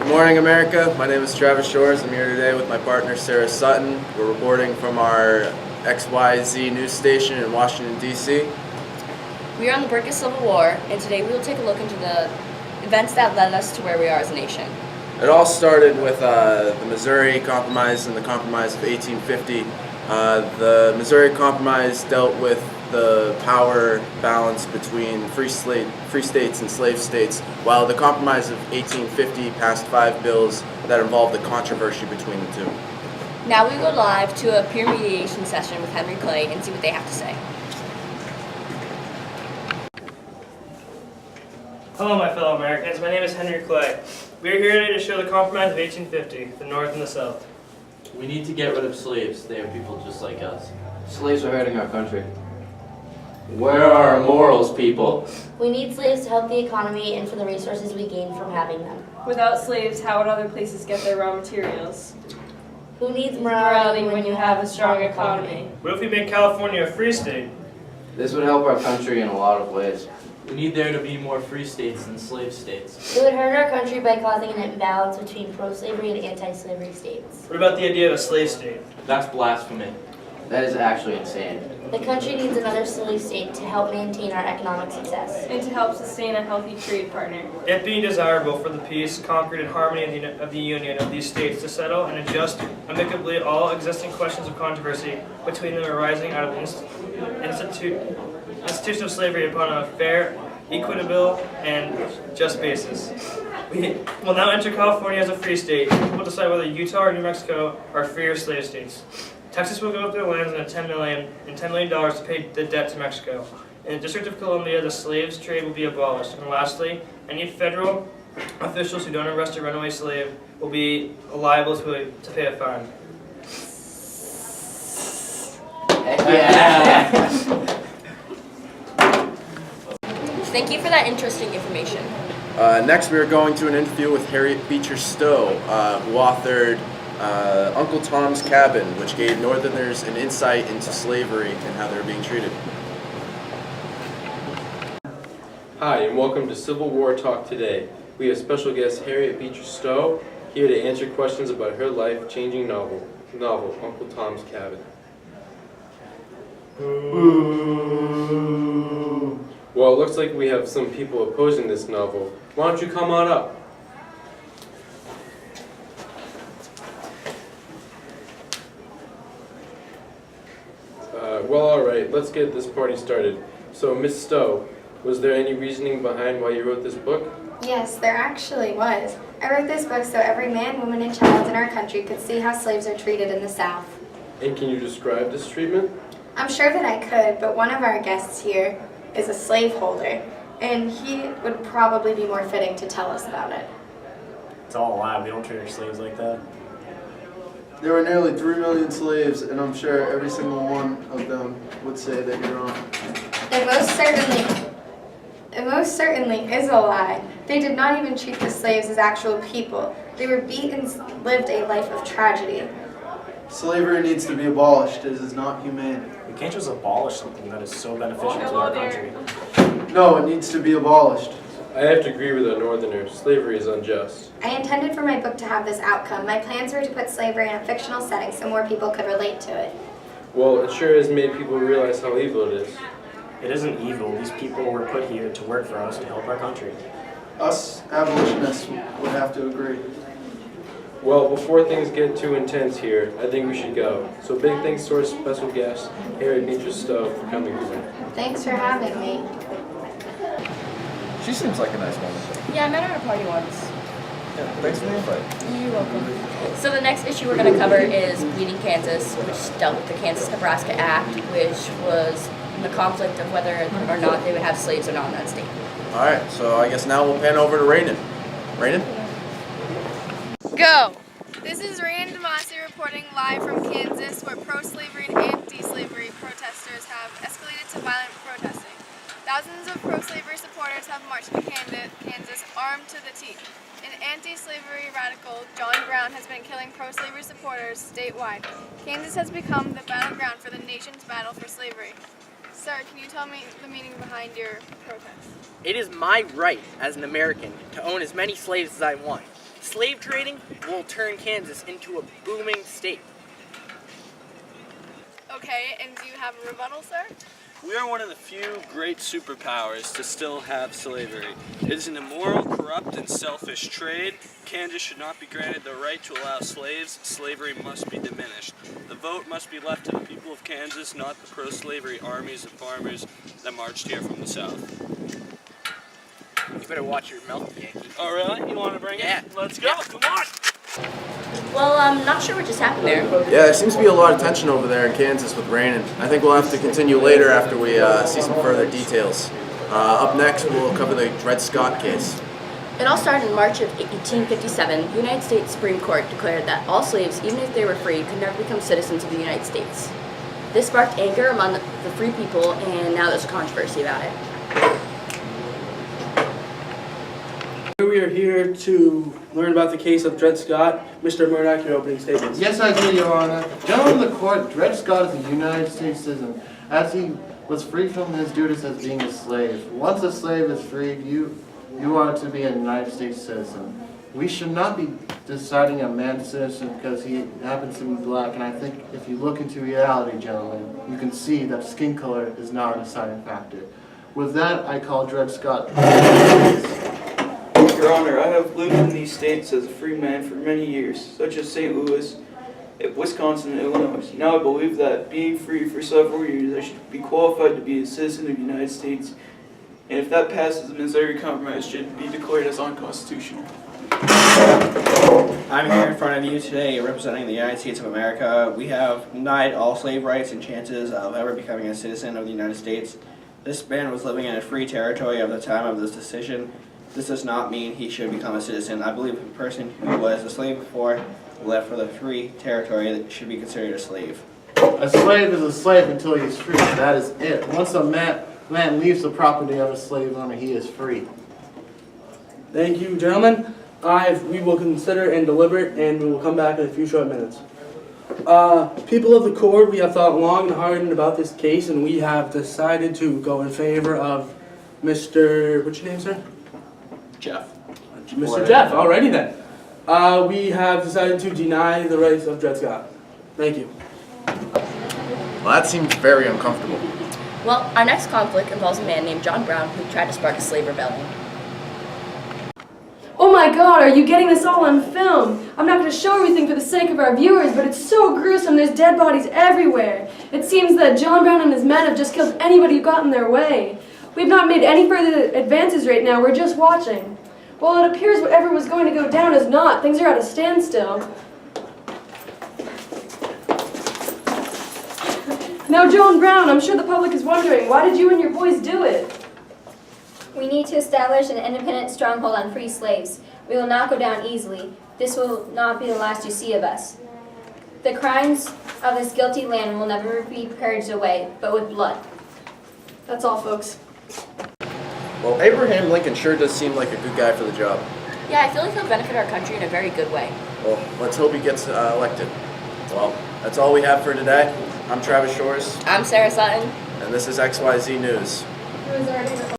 Good morning, America. My name is Travis Shores. I'm here today with my partner, Sarah Sutton. We're reporting from our XYZ news station in Washington, D.C. We are on the brink of Civil War, and today we will take a look into the events that led us to where we are as a nation. It all started with the Missouri Compromise and the Compromise of 1850. The Missouri Compromise dealt with the power balance between free states and slave states, while the Compromise of 1850 passed 5 bills that involved the controversy between the two. Now we go live to a peer mediation session with Henry Clay and see what they have to say. Hello, my fellow Americans. My name is Henry Clay. We are here today to show the Compromise of 1850, the North and the South. We need to get rid of slaves. They are people just like us. Slaves are hurting our country. Where are our morals, people? We need slaves to help the economy and for the resources we gain from having them. Without slaves, how would other places get their raw materials? Who needs Morality when you have a strong economy? What if we make California a free state? This would help our country in a lot of ways. We need there to be more free states than slave states. It would hurt our country by causing an imbalance between pro-slavery and anti-slavery states. What about the idea of a slave state? That's blasphemy. That is actually insane. The country needs another slave state to help maintain our economic success. And to help sustain a healthy trade partner. It being desirable for the peace, concord, and harmony of the union of these states to settle and adjust amicably all existing questions of controversy between them arising out of the institution of slavery upon a fair, equitable, and just basis. We will now enter California as a free state. We will decide whether Utah or New Mexico are free or slave states. Texas will give up their lands and $10 million to pay the debt to Mexico. In the District of Columbia, the slaves trade will be abolished. And lastly, any federal officials who don't arrest a runaway slave will be liable to pay a fine. Yeah. Thank you for that interesting information. Next, we are going to an interview with Harriet Beecher Stowe, who authored Uncle Tom's Cabin, which gave Northerners an insight into slavery and how they were being treated. Hi, and welcome to Civil War Talk Today. We have special guest Harriet Beecher Stowe here to answer questions about her life-changing novel, Uncle Tom's Cabin. Well, it looks like we have some people opposing this novel. Why don't you come on up? Well, all right, let's get this party started. So, Miss Stowe, was there any reasoning behind why you wrote this book? Yes, there actually was. I wrote this book so every man, woman, and child in our country could see how slaves are treated in the South. And can you describe this treatment? I'm sure that I could, but one of our guests here is a slaveholder, and he would probably be more fitting to tell us about it. It's all a lie. We don't treat our slaves like that. There were nearly 3 million slaves, and I'm sure every single one of them would say that you're wrong. It most certainly is a lie. They did not even treat the slaves as actual people. They were beat and lived a life of tragedy. Slavery needs to be abolished. It is not humane. We can't just abolish something that is so beneficial to our country. No, it needs to be abolished. I have to agree with a northerner. Slavery is unjust. I intended for my book to have this outcome. My plans were to put slavery in a fictional setting so more people could relate to it. Well, it sure has made people realize how evil it is. It isn't evil. These people were put here to work for us and help our country. Us abolitionists would have to agree. Well, before things get too intense here, I think we should go. So big thanks to our special guest, Harriet Beecher Stowe, for coming here. Thanks for having me. She seems like a nice woman. Yeah, I met her at a party once. Yeah, thanks for the invite. You're welcome. So the next issue we're going to cover is Bleeding Kansas, which dealt with the Kansas-Nebraska Act, which was the conflict of whether or not they would have slaves or not in that state. All right, so I guess now we'll pan over to Rainen. Rainen? Go! This is Rainen DeMasi reporting live from Kansas, where pro-slavery and anti-slavery protesters have escalated to violent protesting. Thousands of pro-slavery supporters have marched to Kansas armed to the teeth. An anti-slavery radical, John Brown, has been killing pro-slavery supporters statewide. Kansas has become the battleground for the nation's battle for slavery. Sir, can you tell me the meaning behind your protest? It is my right as an American to own as many slaves as I want. Slave trading will turn Kansas into a booming state. Okay, and do you have a rebuttal, sir? We are one of the few great superpowers to still have slavery. It is an immoral, corrupt, and selfish trade. Kansas should not be granted the right to allow slaves. Slavery must be diminished. The vote must be left to the people of Kansas, not the pro-slavery armies and farmers that marched here from the South. You better watch your mouth, Yankee. Oh, really? You want to bring Yeah. it? Let's go. Yeah. Come on. Well, I'm not sure what just happened there. Yeah, there seems to be a lot of tension over there in Kansas with Rainin. I think we'll have to continue later after we see some further details. Up next, we'll cover the Dred Scott case. It all started in March of 1857. The United States Supreme Court declared that all slaves, even if they were free, could never become citizens of the United States. This sparked anger among the free people, and now there's a controversy about it. We are here to learn about the case of Dred Scott. Mr. Murdoch, your opening statements. Yes, I do, Your Honor. Gentlemen of the court, Dred Scott is a United States citizen, as he was freed from his duties as being a slave. Once a slave is freed, you are to be a United States citizen. We should not be deciding a man's citizen because he happens to be black, and I think if you look into reality, gentlemen, you can see that skin color is not a deciding factor. With that, I call Dred Scott. Your Honor, I have lived in these states as a free man for many years, such as St. Louis, Wisconsin, and Illinois. Now I believe that being free for several years, I should be qualified to be a citizen of the United States, and if that passes, the Missouri Compromise should be declared as unconstitutional. I'm here in front of you today representing the United States of America. We have denied all slave rights and chances of ever becoming a citizen of the United States. This man was living in a free territory at the time of this decision. This does not mean he should become a citizen. I believe a person who was a slave before left for the free territory that should be considered a slave. A slave is a slave until he is free. That is it. Once a man leaves the property of a slave owner, he is free. Thank you, gentlemen. We will consider and deliberate, and we will come back in a few short minutes. People of the court, we have thought long and hard about this case, and we have decided to go in favor of Mr. What's your name, sir? Jeff. Mr. Jeff. Alrighty then. We have decided to deny the rights of Dred Scott. Thank you. Well, that seems very uncomfortable. Well, our next conflict involves a man named John Brown who tried to spark a slave rebellion. Oh my god, are you getting this all on film? I'm not going to show everything for the sake of our viewers, but it's so gruesome, there's dead bodies everywhere. It seems that John Brown and his men have just killed anybody who got in their way. We've not made any further advances right now, we're just watching. Well, it appears whatever was going to go down is not. Things are at a standstill. Now, John Brown, I'm sure the public is wondering, why did you and your boys do it? We need to establish an independent stronghold on free slaves. We will not go down easily. This will not be the last you see of us. The crimes of this guilty land will never be purged away, but with blood. That's all, folks. Well, Abraham Lincoln sure does seem like a good guy for the job. Yeah, I feel like he'll benefit our country in a very good way. Well, let's hope he gets elected. Well, that's all we have for today. I'm Travis Shores. I'm Sarah Sutton. And this is XYZ News.